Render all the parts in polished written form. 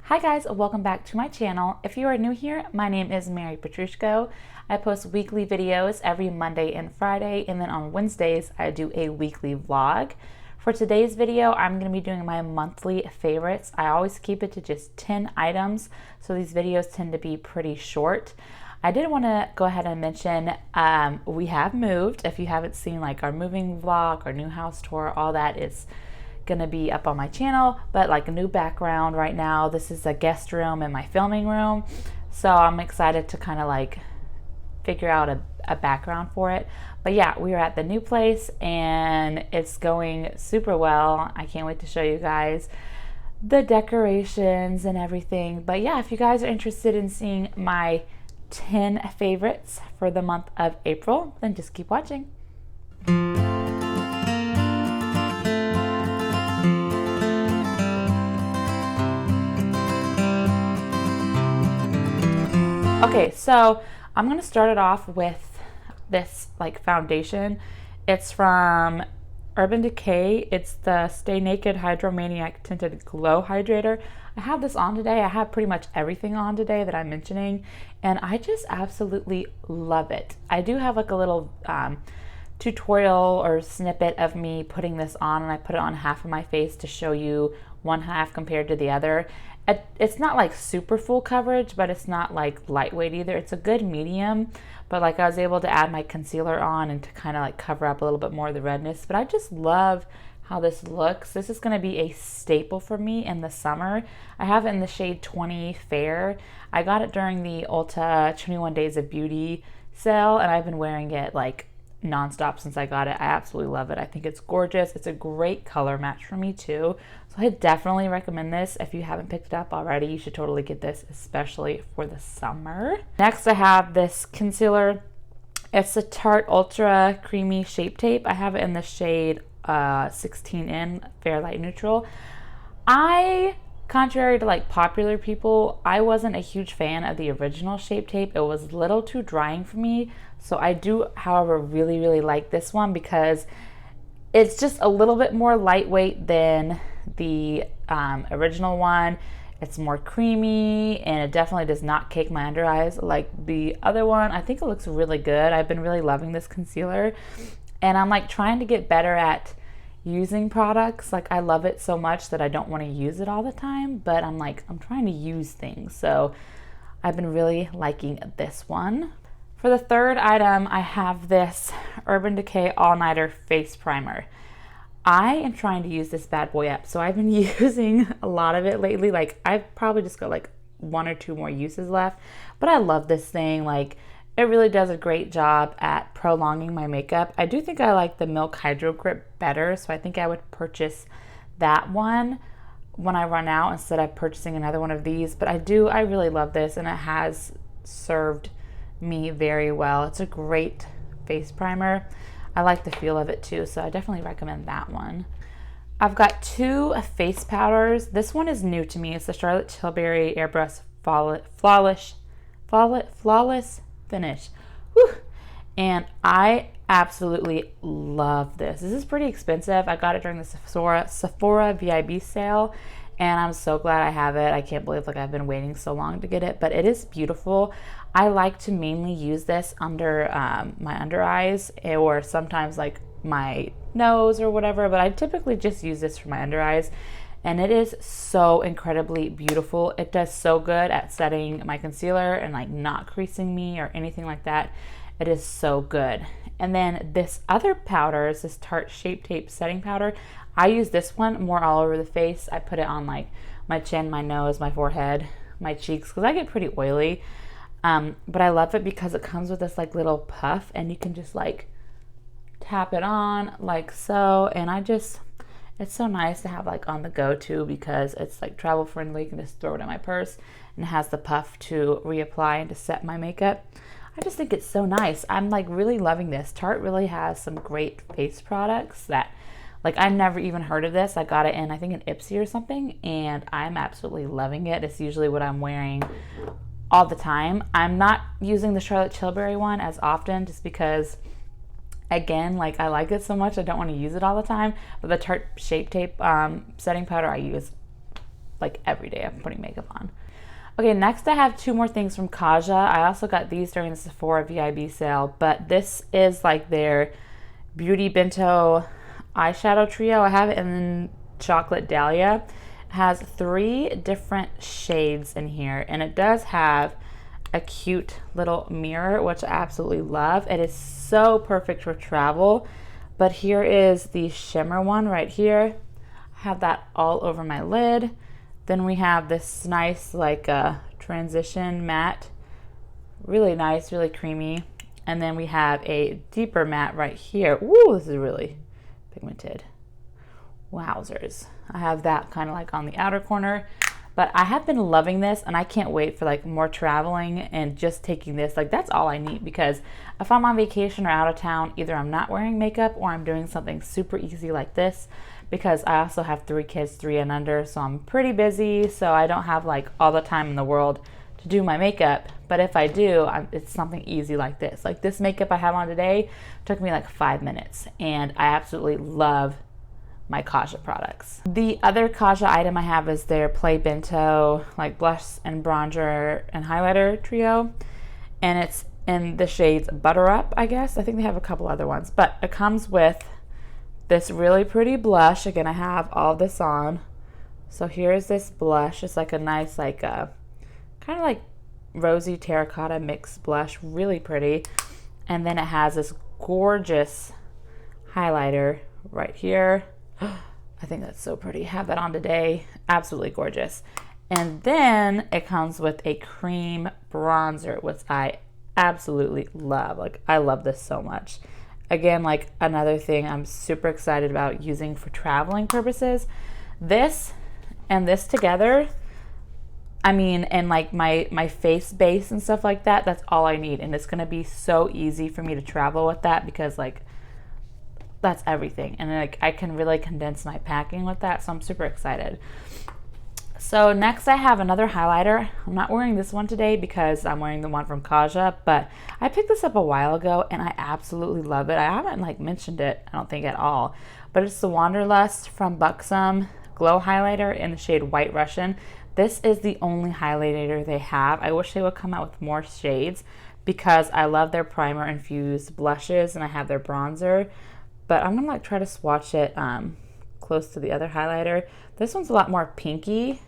Hi guys, welcome back to my channel. If you are new here, my name is Mary Petrushko. I post weekly videos every Monday and Friday, and then on Wednesdays I do a weekly vlog. For today's video, I'm going to be doing my monthly favorites. I always keep it to just 10 items, so these videos tend to be pretty short. I did want to go ahead and mention we have moved. If you haven't seen like our moving vlog, our new house tour, all that is gonna be up on my channel, but like a new background right now. This is a guest room in my filming room, so I'm excited to kind of like figure out a background for it. But yeah, we are at the new place and it's going super well. I can't wait to show you guys the decorations and everything. But yeah, if you guys are interested in seeing my 10 favorites for the month of April, then just keep watching. Okay, so I'm gonna start it off with this like foundation. It's from Urban Decay. It's the Stay Naked Hydromaniac Tinted Glow Hydrator. I have this on today. I have pretty much everything on today that I'm mentioning, and I just absolutely love it. I do have like a little tutorial or snippet of me putting this on, and I put it on half of my face to show you one half compared to the other. It's not like super full coverage, but it's not like lightweight either. It's a good medium, but like I was able to add my concealer on and to kind of like cover up a little bit more of the redness. But I just love how this looks. This is going to be a staple for me in the summer. I have it in the shade 20 Fair. I got it during the Ulta 21 Days of Beauty sale, and I've been wearing it like nonstop since I got it. I absolutely love it. I think it's gorgeous. It's a great color match for me too. So I definitely recommend this. If you haven't picked it up already, you should totally get this, especially for the summer. Next, I have this concealer. It's the Tarte Ultra Creamy Shape Tape. I have it in the shade 16N Fair Light Neutral. Contrary to like popular people, I wasn't a huge fan of the original Shape Tape. It was a little too drying for me. So I do, however, really like this one because it's just a little bit more lightweight than the original one. It's more creamy, and it definitely does not cake my under eyes like the other one. I think it looks really good. I've been really loving this concealer, and I'm like trying to get better at using products. Like I love it so much that I don't want to use it all the time, but I'm trying to use things. So I've been really liking this one. For the third item, I have this Urban Decay All Nighter Face Primer. I am trying to use this bad boy up, so I've been using a lot of it lately. Like I've probably just got like 1 or 2 more uses left, but I love this thing. Like it really does a great job at prolonging my makeup. I do think I like the Milk Hydro Grip better, so I think I would purchase that one when I run out instead of purchasing another one of these. But I really love this, and it has served me very well. It's a great face primer. I like the feel of it too, so I definitely recommend that one. I've got 2 face powders. This one is new to me. It's the Charlotte Tilbury Airbrush Flawless Finish. Whew. And I absolutely love this. This is pretty expensive. I got it during the Sephora VIB sale, and I'm so glad I have it. I can't believe like I've been waiting so long to get it, but it is beautiful. I like to mainly use this under my under eyes, or sometimes like my nose or whatever, but I typically just use this for my under eyes, and it is so incredibly beautiful. It does so good at setting my concealer and like not creasing me or anything like that. It is so good. And then this other powder is this Tarte Shape Tape Setting Powder. I use this one more all over the face. I put it on like my chin, my nose, my forehead, my cheeks, because I get pretty oily. But I love it because it comes with this like little puff, and you can just like tap it on like so. And it's so nice to have like on the go too, because it's like travel friendly. You can just throw it in my purse, and it has the puff to reapply and to set my makeup. I just think it's so nice. I'm like really loving this. Tarte really has some great face products that like I've never even heard of this. I got it in I think an Ipsy or something, and I'm absolutely loving it. It's usually what I'm wearing all the time. I'm not using the Charlotte Tilbury one as often just because again, like I like it so much I don't want to use it all the time, but the Tarte Shape Tape setting powder I use like every day I'm putting makeup on. Okay, next I have 2 more things from Kaja. I also got these during the Sephora VIB sale, but this is like their Beauty Bento eyeshadow trio. I have it in Chocolate Dahlia. It has 3 different shades in here, and it does have a cute little mirror, which I absolutely love. It is so perfect for travel. But here is the shimmer one right here. I have that all over my lid. Then we have this nice like transition matte, really nice, really creamy. And then we have a deeper matte right here. Ooh, this is really pigmented. Wowzers. I have that kind of like on the outer corner. But I have been loving this, and I can't wait for like more traveling and just taking this. Like, that's all I need, because if I'm on vacation or out of town, either I'm not wearing makeup or I'm doing something super easy like this, because I also have 3 kids, 3 and under, so I'm pretty busy, so I don't have like all the time in the world to do my makeup. But if I do, it's something easy like this. Like this makeup I have on today took me like 5 minutes, and I absolutely love my Kaja products. The other Kaja item I have is their Play Bento like blush and bronzer and highlighter trio, and it's in the shades Butter Up, I guess. I think they have a couple other ones, but it comes with this really pretty blush. Again, I have all this on. So here's this blush. It's like a nice like kind of like rosy terracotta mix blush, really pretty. And then it has this gorgeous highlighter right here. I think that's so pretty. Have that on today. Absolutely gorgeous. And then it comes with a cream bronzer, which I absolutely love. Like, I love this so much. Again, like another thing I'm super excited about using for traveling purposes. This and this together, I mean, and like my face base and stuff like that, that's all I need. And it's going to be so easy for me to travel with that, because like that's everything. And like I can really condense my packing with that. So I'm super excited. So next I have another highlighter. I'm not wearing this one today because I'm wearing the one from Kaja, but I picked this up a while ago and I absolutely love it. I haven't like mentioned it, I don't think, at all, but it's the Wanderlust from Buxom Glow Highlighter in the shade White Russian. This is the only highlighter they have. I wish they would come out with more shades, because I love their primer infused blushes and I have their bronzer, but I'm gonna like try to swatch it close to the other highlighter. This one's a lot more pinky.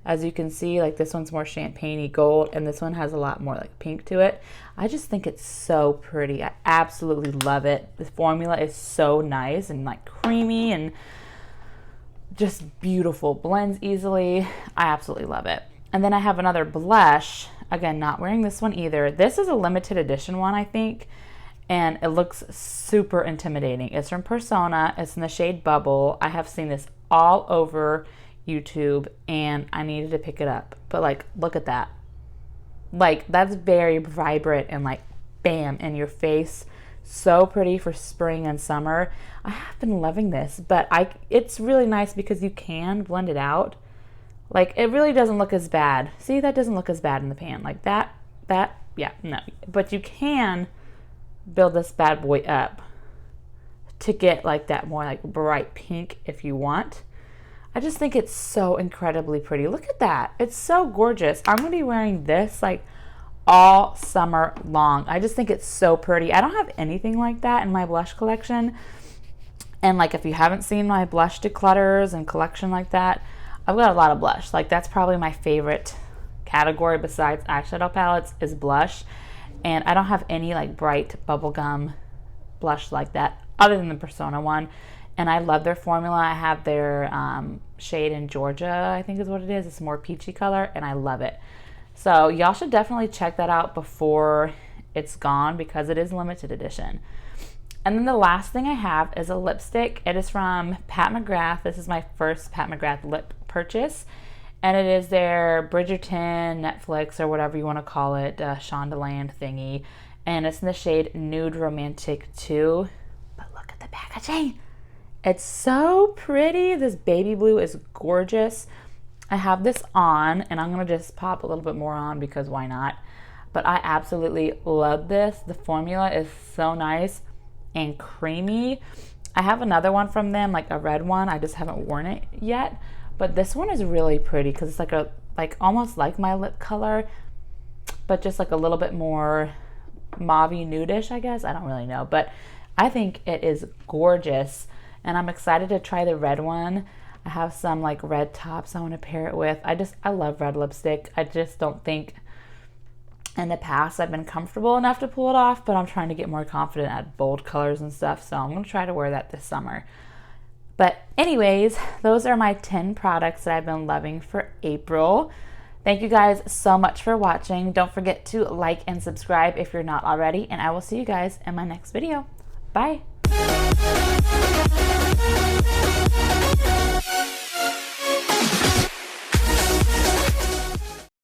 As you can see, like this one's more champagne-y gold, and this one has a lot more like pink to it. I just think it's so pretty. I absolutely love it. The formula is so nice and like creamy and just beautiful. Blends easily. I absolutely love it. And then I have another blush. Again, not wearing this one either. This is a limited edition one, I think, and it looks super intimidating. It's from Persona. It's in the shade Bubble. I have seen this all over YouTube and I needed to pick it up. But like, look at that. Like, that's very vibrant and like bam, in your face. So pretty for spring and summer. I have been loving this, but it's really nice because you can blend it out. Like, it really doesn't look as bad. See, that doesn't look as bad in the pan. Like that, yeah, no. But you can build this bad boy up to get like that more like bright pink if you want. I just think it's so incredibly pretty. Look at that. It's so gorgeous. I'm gonna be wearing this like all summer long. I just think it's so pretty. I don't have anything like that in my blush collection. And like, if you haven't seen my blush declutters and collection like that, I've got a lot of blush. Like, that's probably my favorite category besides eyeshadow palettes is blush. And I don't have any like bright bubblegum blush like that other than the Persona one. And I love their formula. I have their shade in Georgia, I think is what it is. It's a more peachy color and I love it. So y'all should definitely check that out before it's gone, because it is limited edition. And then the last thing I have is a lipstick. It is from Pat McGrath. This is my first Pat McGrath lip purchase. And it is their Bridgerton, Netflix, or whatever you want to call it, Shondaland thingy. And it's in the shade Nude Romantique 2. But look at the packaging. It's so pretty. This baby blue is gorgeous. I have this on, and I'm going to just pop a little bit more on because why not? But I absolutely love this. The formula is so nice and creamy. I have another one from them, like a red one. I just haven't worn it yet. But this one is really pretty because it's like almost like my lip color, but just like a little bit more mauvey nudish, I guess. I don't really know, but I think it is gorgeous, and I'm excited to try the red one. I have some like red tops I want to pair it with. I love red lipstick. I just don't think in the past I've been comfortable enough to pull it off, but I'm trying to get more confident at bold colors and stuff, so I'm going to try to wear that this summer. But anyways, those are my 10 products that I've been loving for April. Thank you guys so much for watching. Don't forget to like and subscribe if you're not already, and I will see you guys in my next video. Bye.